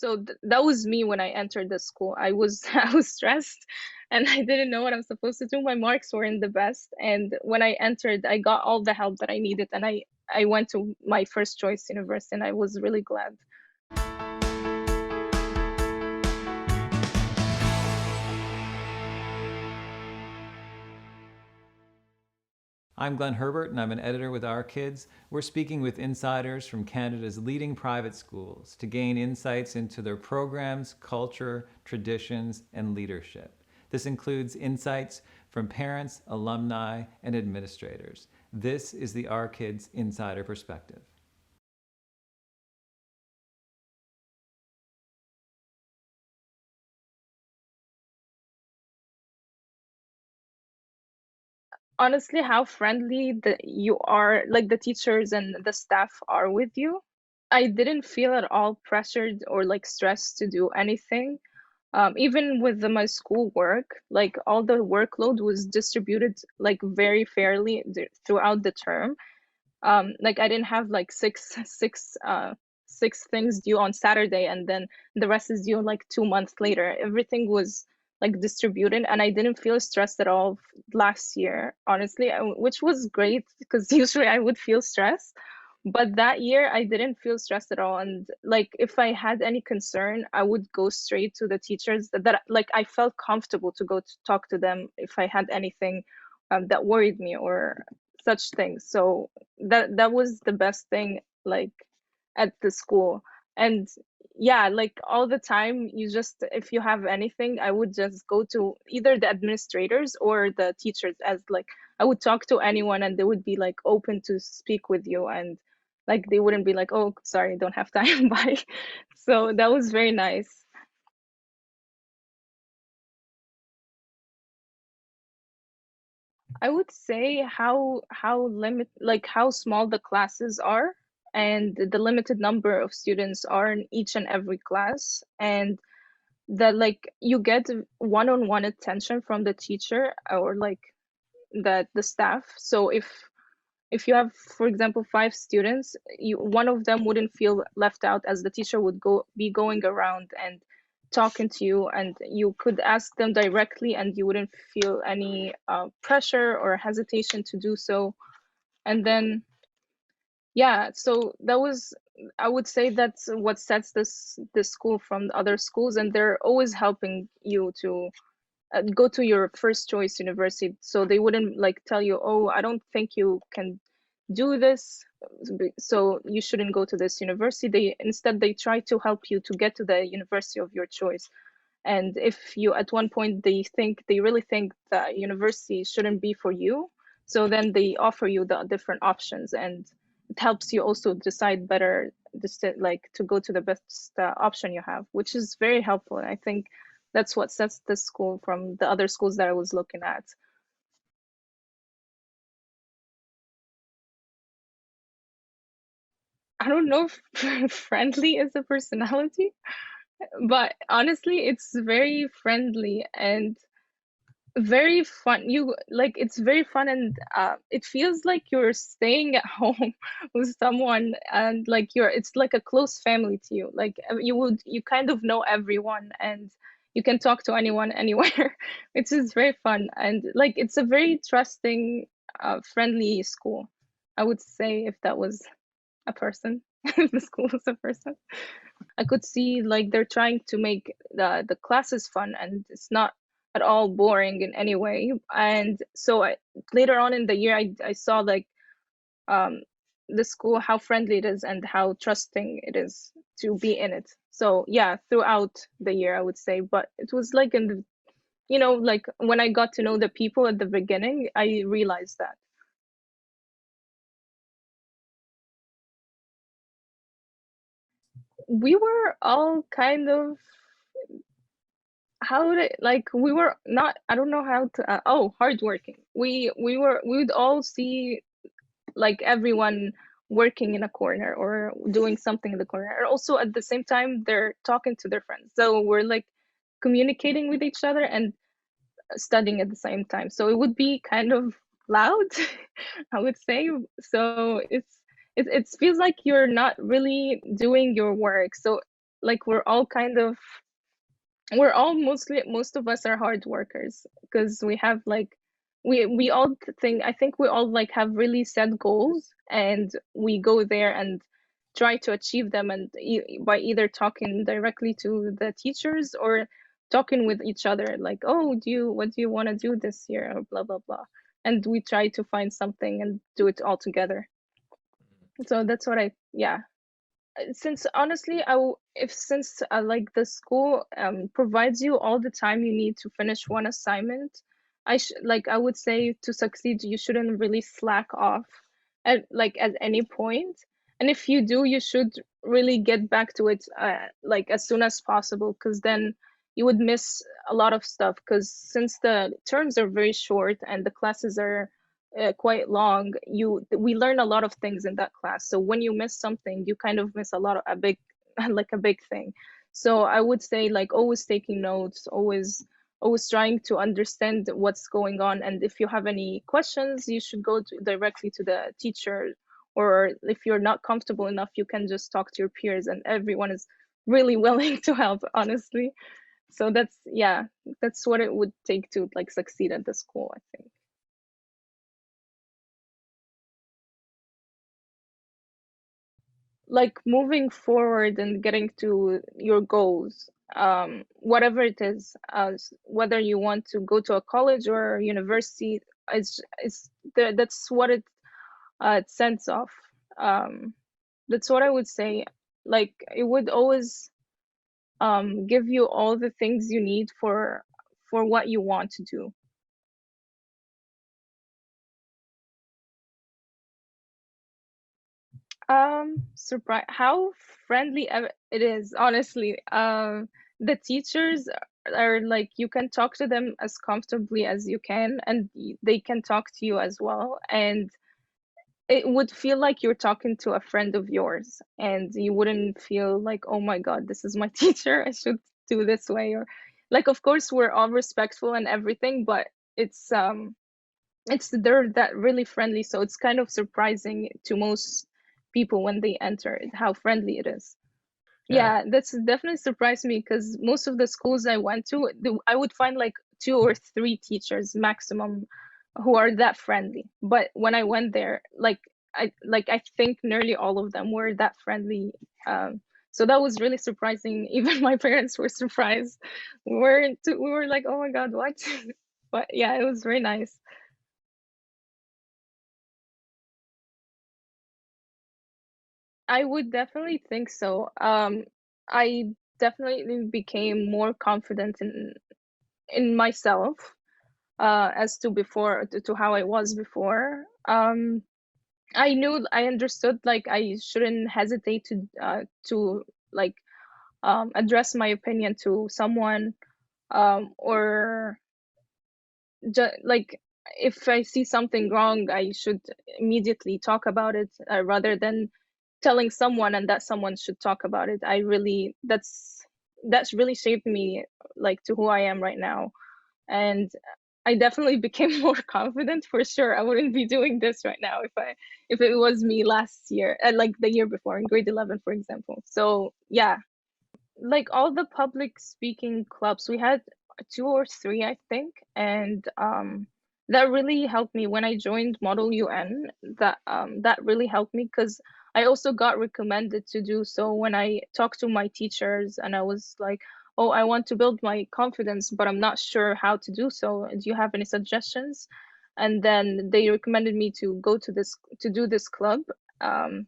So that was me when I entered the school. I was I was stressed and I didn't know what I'm supposed to do. My marks weren't the best. And when I entered, I got all the help that I needed and I went to my first choice university and I was really glad. I'm Glenn Herbert, and I'm an editor with Our Kids. We're speaking with insiders from Canada's leading private schools to gain insights into their programs, culture, traditions, and leadership. This includes insights from parents, alumni, and administrators. This is the Our Kids Insider Perspective. Honestly, how friendly you are, like the teachers and the staff are with you. I didn't feel at all pressured or like stressed to do anything. Even with my school work, like all the workload was distributed like very fairly throughout the term. Like I didn't have like six things due on Saturday and then the rest is due like 2 months later. Everything was like distributed and I didn't feel stressed at all last year, honestly, which was great because usually I would feel stressed. But that year I didn't feel stressed at all. And like if I had any concern, I would go straight to the teachers that like I felt comfortable to go to talk to them if I had anything that worried me or such things. So that was the best thing like at the school. And yeah, like all the time you just if you have anything, I would just go to either the administrators or the teachers as like I would talk to anyone and they would be like open to speak with you and like they wouldn't be like, oh sorry, don't have time. Bye. So that was very nice. I would say how limit like how small the classes are and the limited number of students are in each and every class and that like you get one-on-one attention from the teacher or like the staff. So if you have, for example, 5 students, one of them wouldn't feel left out as the teacher would be going around and talking to you, and you could ask them directly, and you wouldn't feel any pressure or hesitation to do so. And then, yeah, so that was, I would say that's what sets this school from the other schools, and they're always helping you to go to your first choice university. So they wouldn't like tell you, oh, I don't think you can do this, so you shouldn't go to this university. Instead they try to help you to get to the university of your choice. And if you at one point they really think that university shouldn't be for you, so then they offer you the different options, and it helps you also decide better just like to go to the best option you have, which is very helpful. And I think that's what sets this school from the other schools that I was looking at. I don't know if friendly is a personality, but honestly, it's very friendly and very fun. You like it's very fun and it feels like you're staying at home with someone and like it's like a close family to you. Like you kind of know everyone and you can talk to anyone anywhere, which is very fun. And like it's a very trusting, friendly school. I would say if that was a person, if the school was a person. I could see like they're trying to make the classes fun and it's not at all boring in any way. And so later on in the year, I saw like um, the school, how friendly it is and how trusting it is to be in it. So yeah, throughout the year, I would say, but it was like in the, like when I got to know the people at the beginning, I realized that. We were all kind of how would it like we were not I don't know how to hardworking. We would all see like everyone working in a corner or doing something in the corner, and also at the same time they're talking to their friends, so we're like communicating with each other and studying at the same time, so it would be kind of loud. I would say. So it feels like you're not really doing your work, so like we're all most of us are hard workers because we have like we all think I think we all like have really set goals and we go there and try to achieve them and by either talking directly to the teachers or talking with each other like, oh, do you what do you want to do this year or blah blah blah, and we try to find something and do it all together. So that's what I yeah. Since honestly if since like the school provides you all the time you need to finish one assignment, I would say to succeed you shouldn't really slack off at any point, and if you do you should really get back to it like as soon as possible, because then you would miss a lot of stuff, because since the terms are very short and the classes are quite long, we learn a lot of things in that class. So when you miss something, you kind of miss a lot of a big like a big thing. So I would say like always taking notes, always trying to understand what's going on. And if you have any questions, you should go directly to the teacher. Or if you're not comfortable enough, you can just talk to your peers, and everyone is really willing to help, honestly. So that's yeah, that's what it would take to like succeed at the school, I think. Like moving forward and getting to your goals, whatever it is, whether you want to go to a college or university, that's what it sends off. Um, that's what I would say. Like it would always give you all the things you need for what you want to do. Surprise! How friendly it is, honestly. The teachers are like you can talk to them as comfortably as you can, and they can talk to you as well. And it would feel like you're talking to a friend of yours, and you wouldn't feel like, oh my God, this is my teacher. I should do this way, or like, of course, we're all respectful and everything, but it's they're that really friendly, so it's kind of surprising to most people when they enter how friendly it is. Yeah. Yeah, that's definitely surprised me because most of the schools I went to, I would find like two or three teachers maximum who are that friendly. But when I went there, I think nearly all of them were that friendly. So that was really surprising. Even my parents were surprised. We were like, oh my God, what? But yeah, it was very nice. I would definitely think so. I definitely became more confident in myself as to before to how I was before. I understood like I shouldn't hesitate to like address my opinion to someone, or like if I see something wrong, I should immediately talk about it rather than telling someone and that someone should talk about it. I really that's really shaped me like to who I am right now, and I definitely became more confident for sure. I wouldn't be doing this right now if it was me last year, like the year before in grade 11, for example. So yeah, like all the public speaking clubs we had two or three I think, and that really helped me when I joined Model UN. That really helped me because I also got recommended to do so when I talked to my teachers and I was like, oh, I want to build my confidence but I'm not sure how to do so, do you have any suggestions? And then they recommended me to go to do this club, um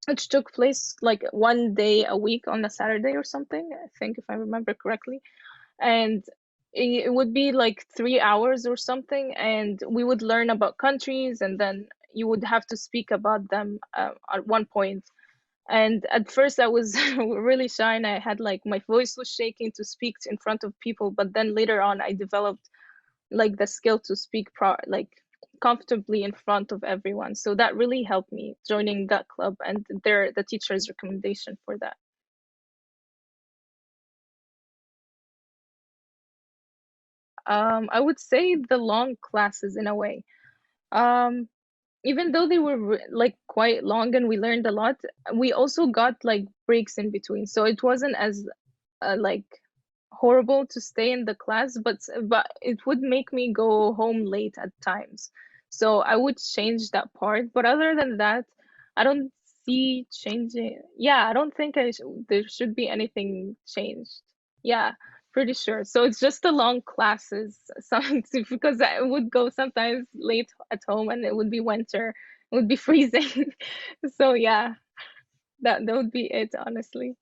which took place like one day a week on a Saturday or something, I think, if I remember correctly. And it would be like 3 hours or something, and we would learn about countries, and then you would have to speak about them at one point. And at first, I was really shy, and I had like my voice was shaking to speak in front of people. But then later on, I developed like the skill to speak like comfortably in front of everyone. So that really helped me joining that club and the teacher's recommendation for that. I would say the long classes in a way. Um, even though they were like quite long and we learned a lot, we also got like breaks in between. So it wasn't as like horrible to stay in the class, but it would make me go home late at times. So I would change that part. But other than that, I don't see changing. Yeah, I don't think there should be anything changed. Yeah, pretty sure. So it's just the long classes, some because I would go sometimes late at home and it would be winter, it would be freezing. So yeah, that would be it, honestly.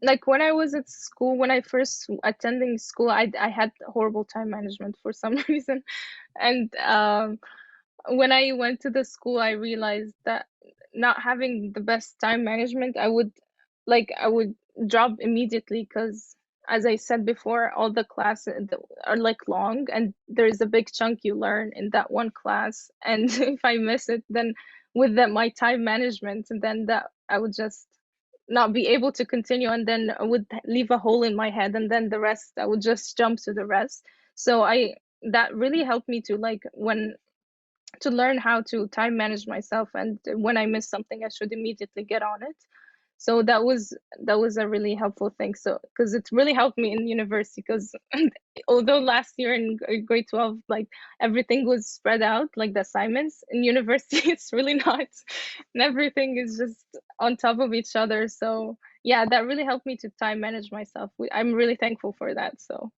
Like when I was at school, when I first attending school, I had horrible time management for some reason, and when I went to the school, I realized that not having the best time management, I would drop immediately because, as I said before, all the classes are like long, and there's a big chunk you learn in that one class, and if I miss it, then with my time management, and then that I would just not be able to continue, and then I would leave a hole in my head, and then the rest I would just jump to the rest. So I that really helped me to like when to learn how to time manage myself, and when I miss something I should immediately get on it. So that was a really helpful thing, so because it really helped me in university, because although last year in grade 12 like everything was spread out like the assignments, in university it's really not, and everything is just on top of each other. So yeah, that really helped me to time manage myself. I'm really thankful for that. So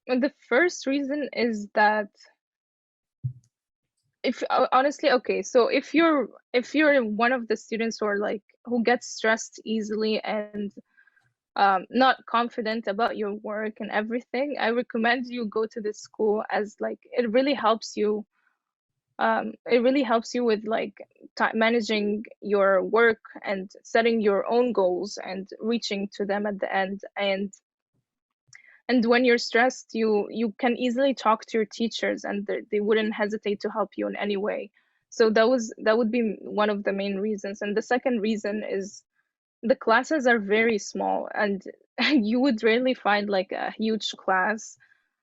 and the first reason is that if honestly, okay, so if you're one of the students who are like who gets stressed easily and not confident about your work and everything, I recommend you go to this school, as like it really helps you with like managing your work and setting your own goals and reaching to them at the end. And when you're stressed, you can easily talk to your teachers, and they wouldn't hesitate to help you in any way. So that would be one of the main reasons. And the second reason is the classes are very small, and you would rarely find like a huge class.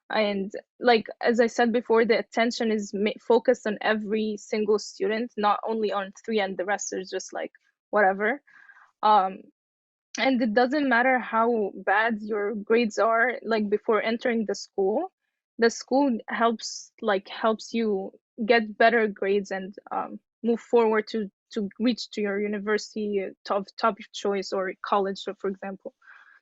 And like as I said before, the attention is focused on every single student, not only on three, and the rest is just like whatever. Um, and it doesn't matter how bad your grades are, like before entering the school helps you get better grades and move forward to reach to your university top choice or college, so for example.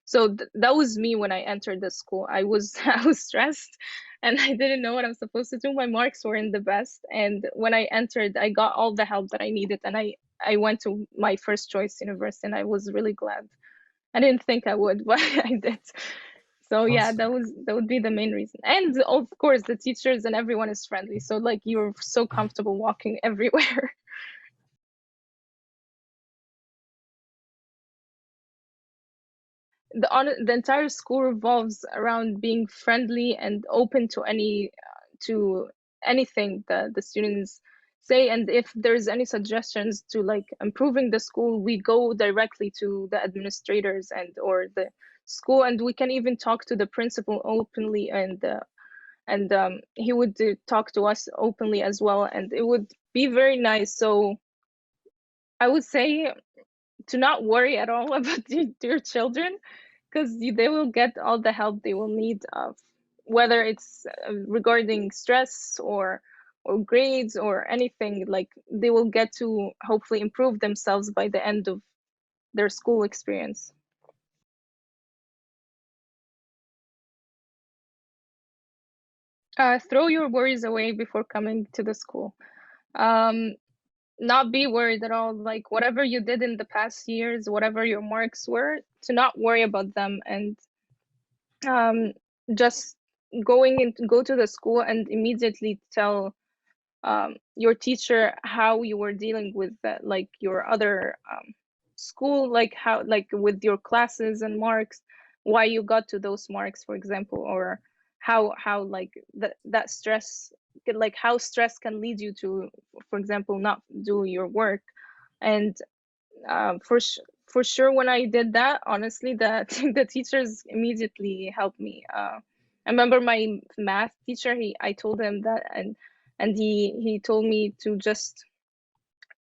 So that was me when I entered the school. I was I was stressed, and I didn't know what I'm supposed to do. My marks weren't the best, and when I entered, I got all the help that I needed, and I went to my first choice university, and I was really glad. I didn't think I would, but I did. So yeah, Awesome. that would be the main reason. And of course, the teachers and everyone is friendly. So like you're so comfortable walking everywhere. The entire school revolves around being friendly and open to anything that the students say. And if there's any suggestions to like improving the school, we go directly to the administrators and or the school, and we can even talk to the principal openly, and he would talk to us openly as well, and it would be very nice. So I would say to not worry at all about your children, because they will get all the help they will need, of whether it's regarding stress or grades or anything. Like they will get to hopefully improve themselves by the end of their school experience. Throw your worries away before coming to the school. um, not be worried at all, like whatever you did in the past years, whatever your marks were, to not worry about them, and um, just go to the school and immediately tell your teacher how you were dealing with like your other school, like how like with your classes and marks, why you got to those marks, for example, or how like that stress, like how stress can lead you to, for example, not do your work. And for for sure when I did that, honestly, the the teachers immediately helped me. I remember my math teacher, I told him that, and he told me to just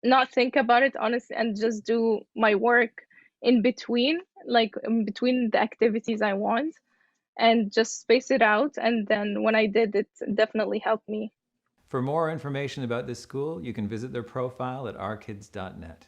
not think about it honestly and just do my work in between, like in between the activities I want, and just space it out. And then when I did, it definitely helped me. For more information about this school, you can visit their profile at ourkids.net.